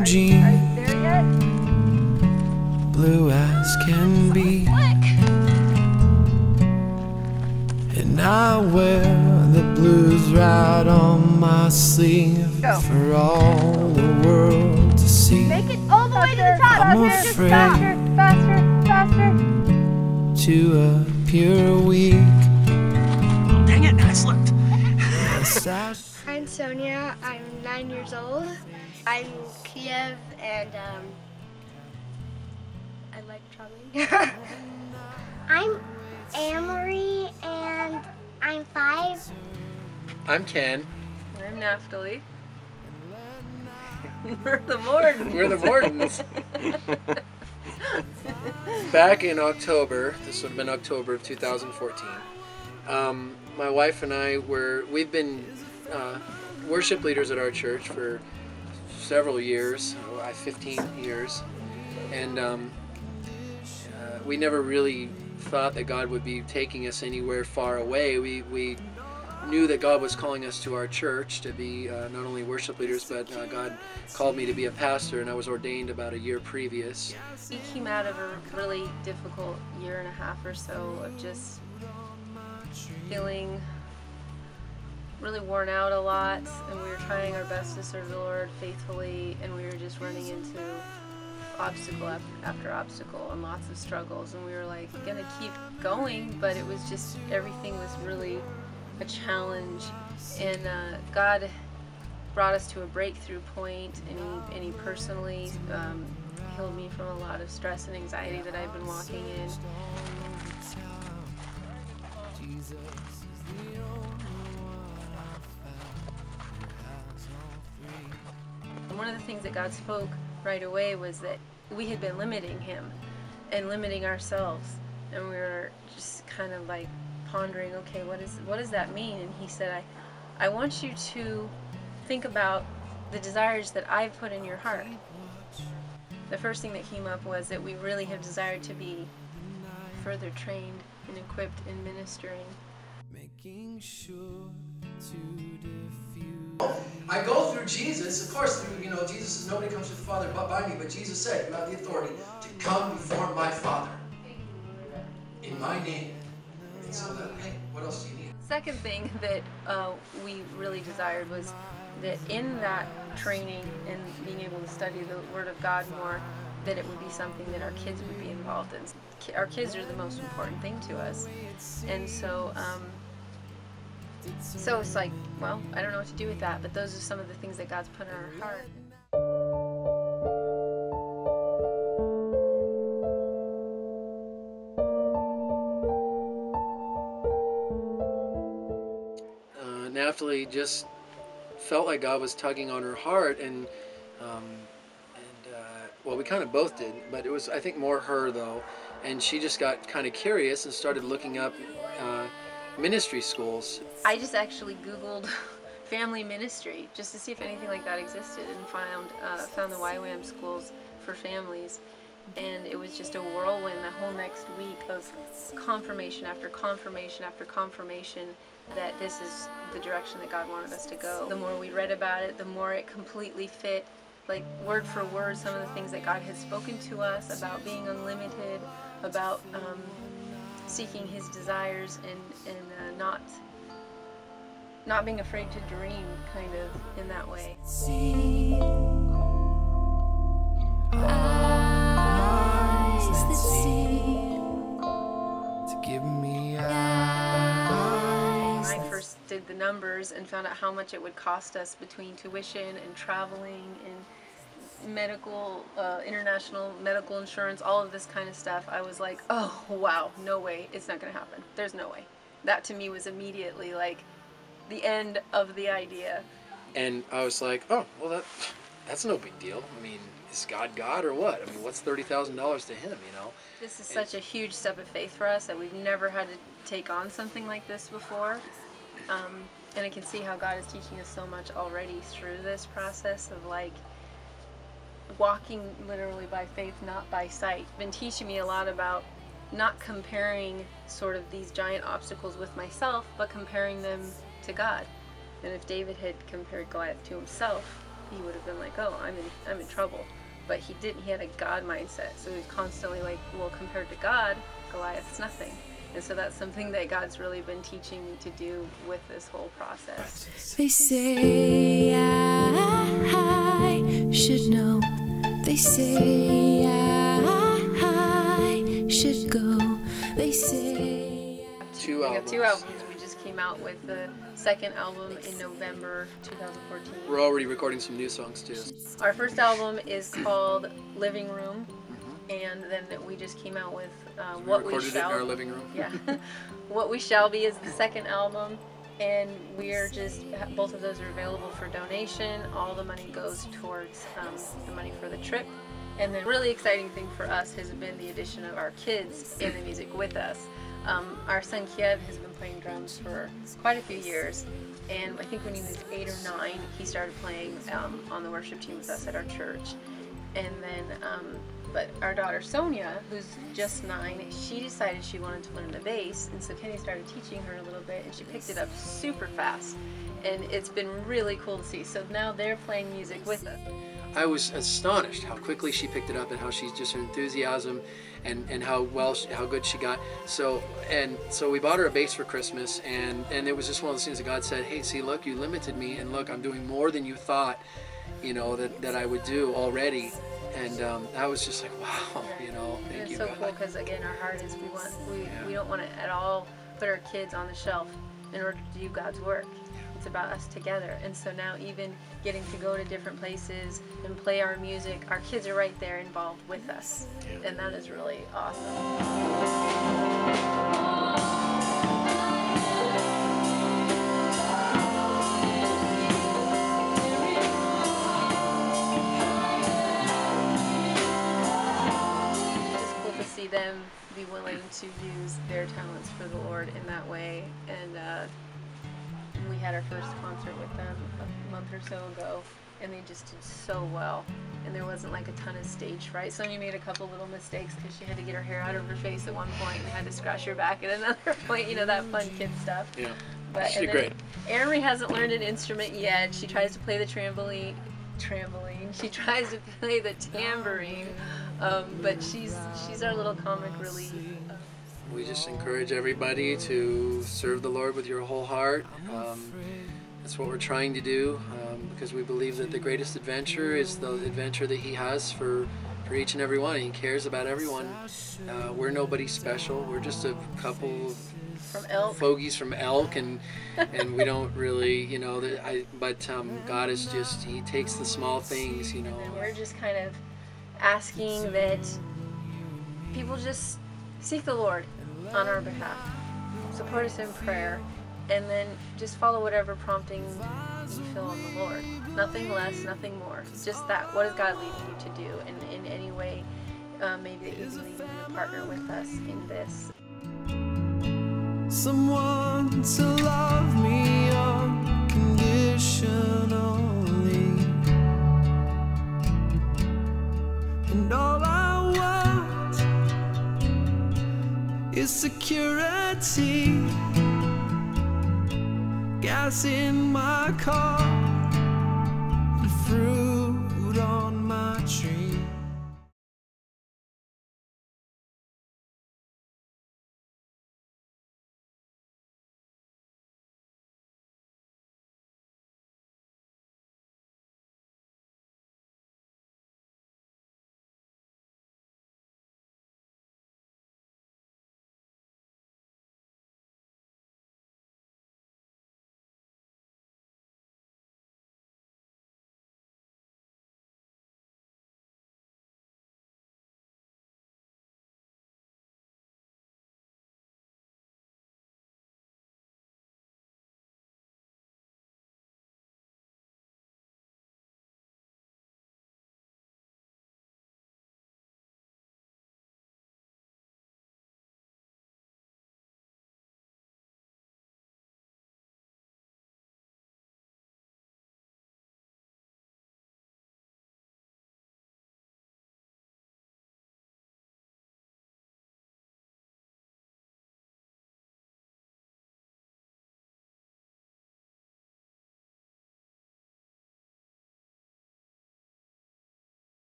blue jeans, blue as can be, and I wear the blues right on my sleeve for all the world to see. Make it all the way to the top. I'm afraid Faster. to appear weak. Oh, dang it, I slipped. I'm Sonia. I'm 9 years old. I'm Kiev, and I like drumming. I'm Amory, and I'm 5. I'm Ken. I'm Naphtali. We're the Mordens. We're the Mordens. Back in October, this would have been October of 2014, my wife and I we've been worship leaders at our church for several years, 15 years, and we never really thought that God would be taking us anywhere far away. We knew that God was calling us to our church to be not only worship leaders, but God called me to be a pastor, and I was ordained about a year previous. We came out of a really difficult year and a half or so of just feeling really worn out a lot, and we were trying our best to serve the Lord faithfully, and we were just running into obstacle after obstacle and lots of struggles, and we were like gonna keep going, but it was just, everything was really a challenge, and God brought us to a breakthrough point, and he personally healed me from a lot of stress and anxiety that I've been walking in. One of the things that God spoke right away was that we had been limiting him and limiting ourselves, and we were just kind of like pondering, okay, what does that mean? And he said, I want you to think about the desires that I've put in your heart. The first thing that came up was that we really have desired to be further trained and equipped in ministering. Making sure to diffuse. I go through Jesus, of course, Jesus says nobody comes to the Father but by me, but Jesus said you have the authority to come before my Father in my name. And so that, hey, what else do you need? Second thing that we really desired was that in that training and being able to study the Word of God more, that it would be something that our kids would be involved in. Our kids are the most important thing to us, and so it's like, well, I don't know what to do with that, but those are some of the things that God's put in our heart. Naphtali just felt like God was tugging on her heart, and well, we kind of both did, but it was, I think, more her though, and she just got kind of curious and started looking up ministry schools. I just actually Googled family ministry just to see if anything like that existed, and found the YWAM schools for families, and it was just a whirlwind the whole next week of confirmation after confirmation after confirmation that this is the direction that God wanted us to go. The more we read about it, the more it completely fit, like word for word, some of the things that God had spoken to us about being unlimited, about seeking his desires, and not being afraid to dream, kind of in that way. See eyes that see to give me eyes. I first did the numbers and found out how much it would cost us between tuition and traveling and medical, international medical insurance, all of this kind of stuff. I was like, oh wow, no way, it's not gonna happen. There's no way. That to me was immediately like the end of the idea. And I was like, oh, well, that's no big deal. I mean, is God or what? I mean, what's $30,000 to him, you know? This is such a huge step of faith for us that we've never had to take on something like this before. And I can see how God is teaching us so much already through this process of like walking literally by faith, not by sight. Been teaching me a lot about not comparing sort of these giant obstacles with myself, but comparing them to God. And if David had compared Goliath to himself, he would have been like, oh, I'm in trouble. But he didn't. He had a God mindset. So he was constantly like, well, compared to God, Goliath's nothing. And so that's something that God's really been teaching me to do with this whole process. They say I should know. They say I should go. They say Two We albums. have 2 albums. We just came out with the 2nd album in November 2014. We're already recording some new songs too. Our first album is called Living Room, and then we just came out with What We Recorded it in Shall. our living room. Yeah, What We Shall Be is the 2nd album, and we're just, both of those are available for donation. All the money goes towards the money for the trip. And the really exciting thing for us has been the addition of our kids in the music with us. Our son Kiev has been playing drums for quite a few years, and I think when he was 8 or 9, he started playing on the worship team with us at our church. And then, but our daughter Sonia, who's just 9, she decided she wanted to learn the bass, and so Kenny started teaching her a little bit, and she picked it up super fast, and it's been really cool to see. So now they're playing music with us. I was astonished how quickly she picked it up and how she's just her enthusiasm and how good she got. So we bought her a bass for Christmas, and it was just one of those things that God said, hey, see, look, you limited me, and look, I'm doing more than you thought, you know, that I would do already. And I was just like, wow, you know, thank you, It's so God. cool because again, our heart is we don't want to at all put our kids on the shelf in order to do God's work. It's about us together. And so now even getting to go to different places and play our music, our kids are right there involved with us. And that is really awesome. See them be willing to use their talents for the Lord in that way. And we had our first concert with them a month or so ago, and they just did so well. And there wasn't like a ton of stage fright. Sonya made a couple little mistakes because she had to get her hair out of her face at one point and had to scratch her back at another point, you know, that fun kid stuff. Yeah, But she did great. Erin hasn't learned an instrument yet. She tries to play the trampoline. She tries to play the tambourine, but she's our little comic relief. We just encourage everybody to serve the Lord with your whole heart. That's what we're trying to do, because we believe that the greatest adventure is the adventure that He has for each and every one. He cares about everyone. We're nobody special. We're just a couple from Elk. fogies from Elk, and we don't really, you know, but God is just, He takes the small things, you know. And we're just kind of asking that people just seek the Lord on our behalf, support us in prayer, and then just follow whatever prompting you feel in the Lord. Nothing less, nothing more. Just that. What is God leading you to do? And in any way, maybe that He's leading you to partner with us in this. someone to love me unconditionally, and all I want is security, gas in my car,